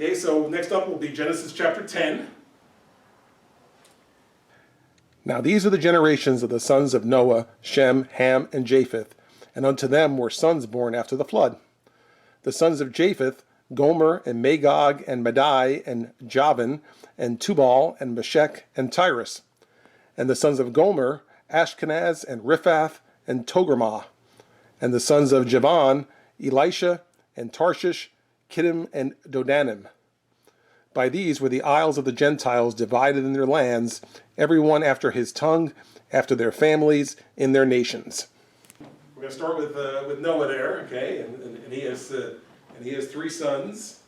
Okay, so next up will be Genesis chapter 10. Now these are the generations of the sons of Noah, Shem, Ham, and Japheth, and unto them were sons born after the flood. The sons of Japheth, Gomer, and Magog, and Madai, and Javan, and Tubal, and Meshech, and Tyrus. And the sons of Gomer, Ashkenaz, and Riphath, and Togarmah. And the sons of Javan, Elishah, and Tarshish, Kittim, and Dodanim. By these were the isles of the Gentiles divided in their lands, every one after his tongue, after their families, in their nations. We're going to start with Noah there, okay, and he has 3 sons.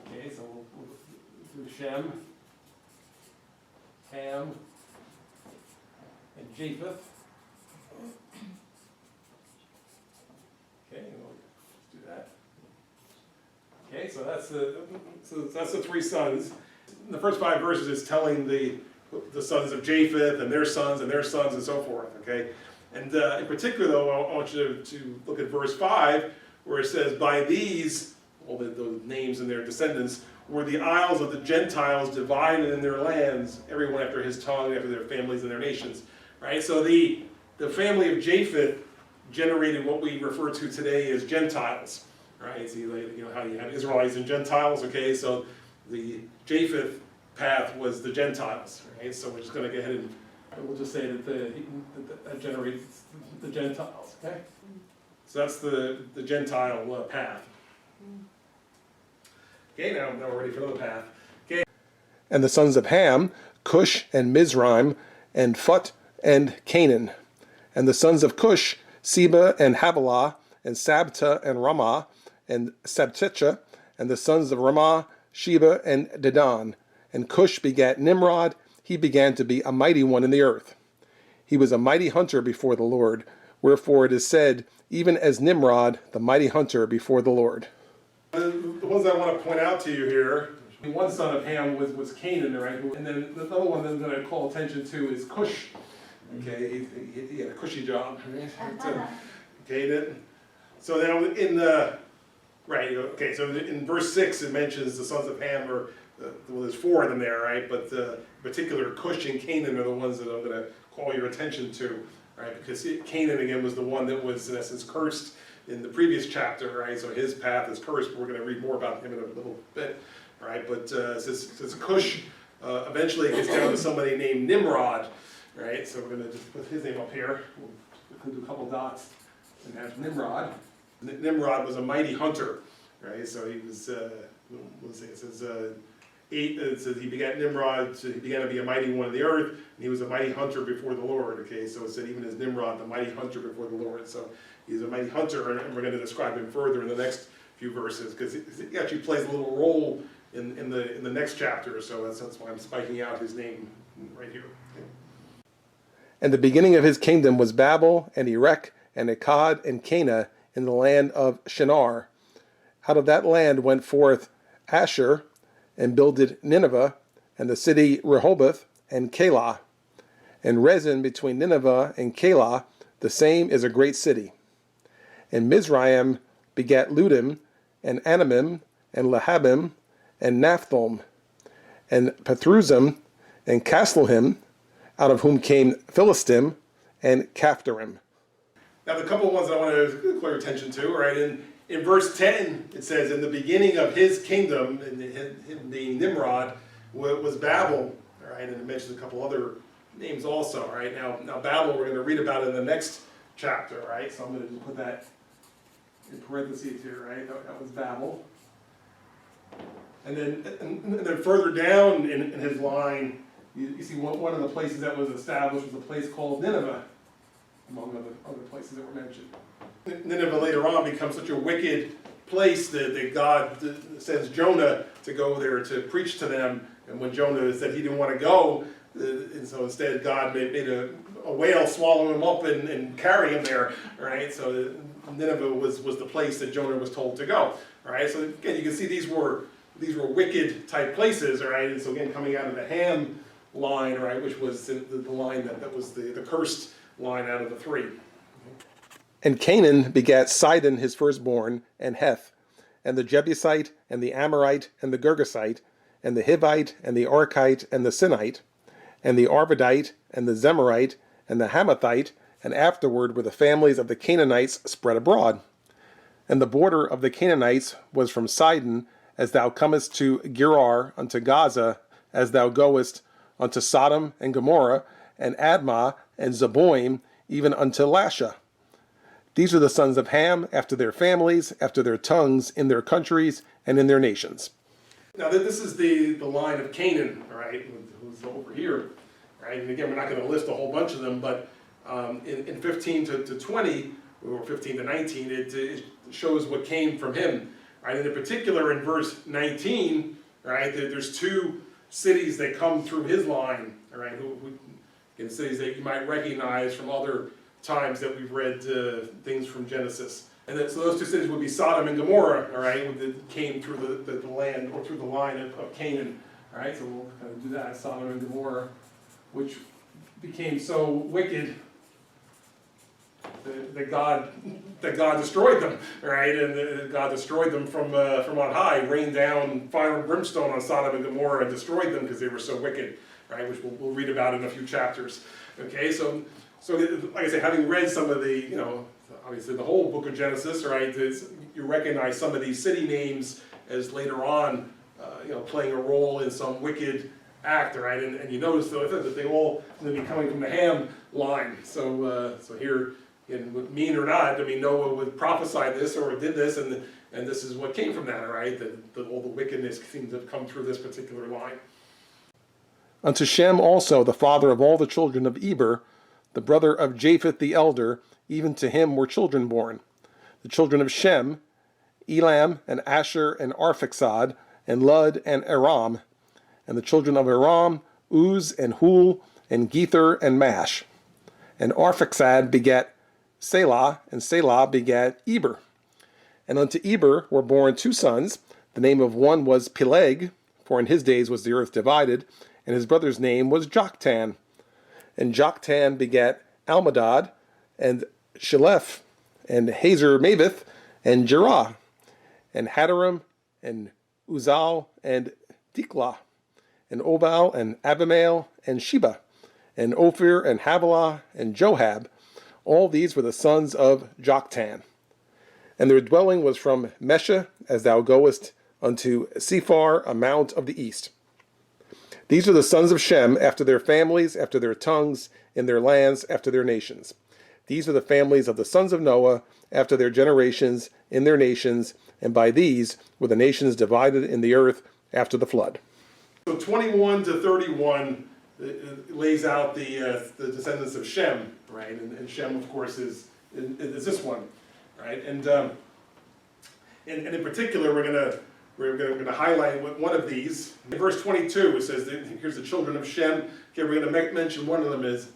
Okay, so we'll do Shem, Ham, and Japheth. Okay, we'll do that. Okay, so that's the 3 sons. The first 5 verses is telling the sons of Japheth and their sons and so forth. Okay, and in particular, though, I want you to look at verse 5, where it says, "By these," all those names and their descendants, "were the isles of the Gentiles divided in their lands, everyone after his tongue, after their families and their nations." Right. So the family of Japheth generated what we refer to today as Gentiles. Right, see, how you have Israelites and Gentiles. Okay, so the Japheth path was the Gentiles. Right, so we're just going to go ahead and we'll just say that that generates the Gentiles. Okay, so that's the Gentile path. Okay, now we're ready for another path. Okay, And the sons of Ham, Cush, and Mizraim, and Phut, and Canaan. And the sons of Cush, Seba, and Havilah, and Sabta, and Ramah, and Sabtecha, and the sons of Ramah, Sheba, and Dedan. And Cush begat Nimrod. He began to be a mighty one in the earth. He was a mighty hunter before the Lord, wherefore it is said, even as Nimrod, the mighty hunter before the Lord. The ones I want to point out to you here, one son of Ham was Canaan, right? And then the other one that I call attention to is Cush. Okay, he had a cushy job. Okay, so now in the right, okay, so in verse 6 it mentions the sons of Ham, well, there's 4 of them there, right? But in particular, Cush and Canaan are the ones that I'm going to call your attention to, right? Because Canaan, again, was the one that was, in essence, cursed in the previous chapter, right? So his path is cursed. We're going to read more about him in a little bit, right? But since Cush eventually gets down to somebody named Nimrod, right? So we're going to just put his name up here. We'll do a couple dots and have Nimrod. Nimrod was a mighty hunter, right? So he was, let's see, it says he begat Nimrod, so he began to be a mighty one in the earth, and he was a mighty hunter before the Lord, okay? So it said even as Nimrod, the mighty hunter before the Lord. So he's a mighty hunter, and we're going to describe him further in the next few verses, because he actually plays a little role in the next chapter, so that's why I'm spiking out his name right here. Okay? And the beginning of his kingdom was Babel, and Erech, and Accad, and Calneh, in the land of Shinar. Out of that land went forth Asher, and builded Nineveh, and the city Rehoboth, and Calah. And Rezin between Nineveh and Calah, the same is a great city. And Mizraim begat Ludim, and Anamim, and Lehabim, and Naphtuhim, and Pathruzim, and Casluhim, out of whom came Philistim, and Caphtorim. Now, the couple of ones I want to call your attention to, right? In verse 10, it says, in the beginning of his kingdom, and him being Nimrod, was Babel, right? And it mentions a couple other names also, right? Now Babel, we're going to read about in the next chapter, right? So I'm going to just put that in parentheses here, right? That was Babel. And then further down in his line, you see one of the places that was established was a place called Nineveh, among other places that were mentioned. Nineveh later on becomes such a wicked place that God sends Jonah to go there to preach to them. And when Jonah said he didn't want to go, and so instead God made a whale swallow him up and carry him there, right? So Nineveh was the place that Jonah was told to go, right? So again, you can see these were wicked type places, right? And so again, coming out of the Ham line, right, which was the line that was the cursed line out of the 3. And Canaan begat Sidon his firstborn, and Heth, and the Jebusite, and the Amorite, and the Girgasite, and the Hivite, and the Erechite, and the Sinite, and the Arvadite, and the Zemarite, and the Hamathite, and afterward were the families of the Canaanites spread abroad. And the border of the Canaanites was from Sidon, as thou comest to Gerar, unto Gaza, as thou goest unto Sodom and Gomorrah, and Admah, and Zeboim, even unto Lasha. These are the sons of Ham, after their families, after their tongues, in their countries, and in their nations. Now this is the line of Canaan, right, who's over here, right? And again, we're not going to list a whole bunch of them, but in 15 to 20, or 15 to 19, it shows what came from him, right? And in particular, in verse 19, right, there's two cities that come through his line, all right, in cities that you might recognize from other times that we've read things from Genesis. And so those two cities would be Sodom and Gomorrah, all right, that came through the land, or through the line of Canaan, all right, so we'll kind of do that, Sodom and Gomorrah, which became so wicked that God destroyed them, right? And God destroyed them from on high, rained down fire and brimstone on Sodom and Gomorrah and destroyed them because they were so wicked, right? Which we'll read about in a few chapters. Okay, so like I say, having read some of the, obviously the whole book of Genesis, right? You recognize some of these city names as later on, playing a role in some wicked act, right? And you notice though that they all going to be coming from the Ham line. So here, mean or not, Noah would prophesy this or did this, and this is what came from that, right? That all the wickedness seems to have come through this particular line. Unto Shem also, the father of all the children of Eber, the brother of Japheth the elder, even to him were children born. The children of Shem, Elam, and Asher, and Arphaxad, and Lud, and Aram. And the children of Aram, Uz, and Hul, and Gether, and Mash. And Arphaxad begat Selah, and Selah begat Eber. And unto Eber were born two sons. The name of one was Peleg, for in his days was the earth divided, and his brother's name was Joktan. And Joktan begat Almadad, and Sheleph, and Hazer Mavith, and Gerar, and Hadaram, and Uzal, and Diklah, and Obal, and Abimael, and Sheba, and Ophir, and Havilah, and Johab. All these were the sons of Joktan. And their dwelling was from Mesha, as thou goest, unto Sephar, a mount of the east. These are the sons of Shem, after their families, after their tongues, in their lands, after their nations. These are the families of the sons of Noah, after their generations, in their nations, and by these were the nations divided in the earth after the flood. So 21 to 31 lays out the descendants of Shem, right? And Shem, of course, is this one, right? And in particular, we're going to highlight one of these. In verse 22, it says, here's the children of Shem. Okay, we're going to mention one of them as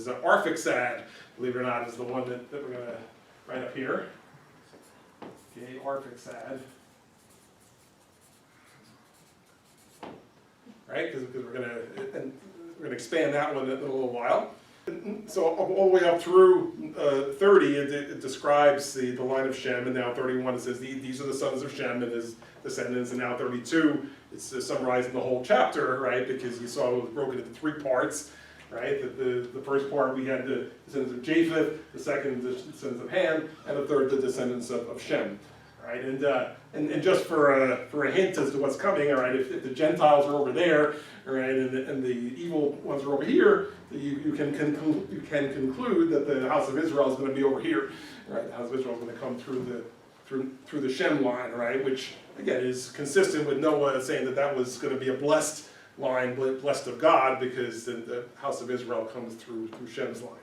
Arphaxad, believe it or not, is the one that we're going to write up here. Okay, Arphaxad. Right, because we're going to expand that one in a little while. So all the way up through 30, it describes the line of Shem, and now 31 it says these are the sons of Shem and his descendants, and now 32 it's summarizing the whole chapter, right? Because you saw it was broken into three parts, right? The first part we had the descendants of Japheth, the second the descendants of Ham, and the third the descendants of Shem. Right, and just for a hint as to what's coming, all right, if the Gentiles are over there, all right, and the evil ones are over here, you can conclude that the house of Israel is going to be over here, right? The house of Israel is going to come through the Shem line, right? Which again is consistent with Noah saying that was going to be a blessed line, blessed of God, because the house of Israel comes through Shem's line.